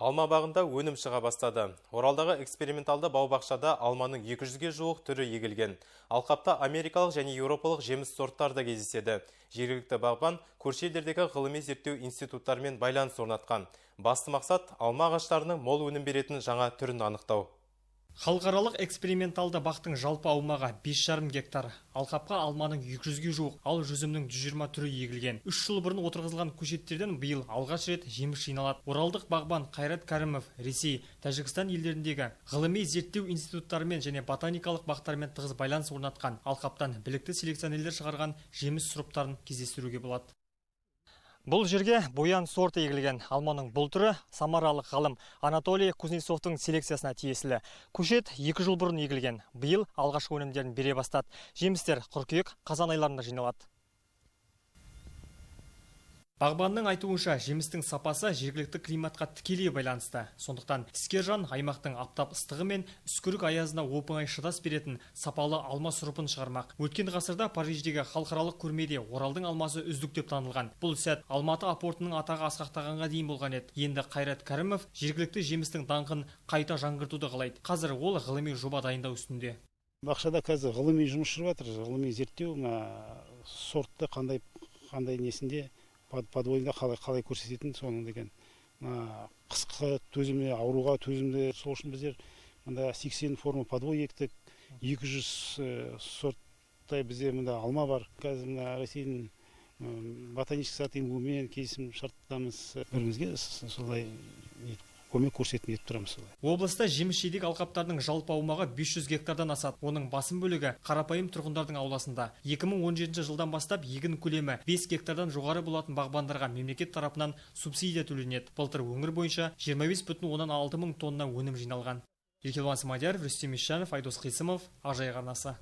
Алма бағында өнім шыға бастады. Оралдағы эксперименталды бау-бақшада алманың 200-ге жуық түрі егілген. Алқапта америкалық және еуропалық жеміс сорттары да кездеседі. Жергілікті бағбан көрші елдердегі ғылыми зерттеу институттарымен байланыс орнатқан. Басты мақсат алма ағаштарының мол өнім беретін жаңа түрін анықтау. Халықаралық эксперименталды бақтың жалпы аумағы 5,5 гектар. Алқапқа алманың 200-ге жуық, ал жүзімнің 120 түрі егілген. 3 жыл бұрын отырғызылған көшеттерден биыл алғаш рет жеміс жиналады. Оралдық бағбан Қайрат Кәрімов Ресей, Тәжікстан елдеріндегі ғылыми зерттеу институттарымен және ботаникалық бақтармен тығыз байланыс орнатқан. Алқаптан білікті селекционерлер шығарған жеміс сұрыптарын кездестіруге болады. Бұл жерге боян сорты егілген. Алманың бұл түрі самаралық ғалым Анатолий Кузнецовтың селекциясына тиесілі. Көшет 2 жыл бұрын егілген. Биыл алғашқы өнімдерін бере бастады. Жемістер қыркүйек, қазан айларында жиналады. Бағбанның айтуынша, жемістің сапасы жергілікті климатқа тікелей байланысты. Сондықтан іскержан аймақтың аптап ыстығы мен үскірік аязына оп-оңай шыдас беретін сапалы алма сұрыпын шығармақ. Өткен ғасырда Париждегі халықаралық көрмеде Оралдың алмасы үздік деп танылған. Бұл сәт Алматы апортының атағы асқақтағанға дейін болған еді. Енді Қайрат Кәрімов жергілікті жемістің даңқын қайта жаңғыртуды қалайды. Қазір ол ғылыми жоба дайындау үстінде. Бақшада қазір ғылыми жұмыс жүріп жатыр. Ғылыми зерттеу сортты қандай несінде подвойында қалай көрсететін соның деген. Қысқы төзімді, ауруға төзімді. Сол үшін біздер 80 форма подвой ектік. 200 сорттай бізде алма бар. Қазір Ресейдің ботанический сад еңбегімен келісім шарттамыз. Бірімізге солай көмек көрсетіп тұрамыз. Облыста жеміс-жидек алқаптарының жалпы аумағы 500 гектардан асады. Оның басым бөлігі қарапайым тұрғындардың ауласында. 2017 жылдан бастап егін көлемі 5 гектардан жоғары болатын бағбандарға мемлекет тарапынан субсидия төленеді. Былтыр өңір бойынша 25,6 мың тонна өнім жиналған. Еркебұлан Смадияров, Рүстем Ишанов, Айдос Қисымов, Ақжайық арнасы.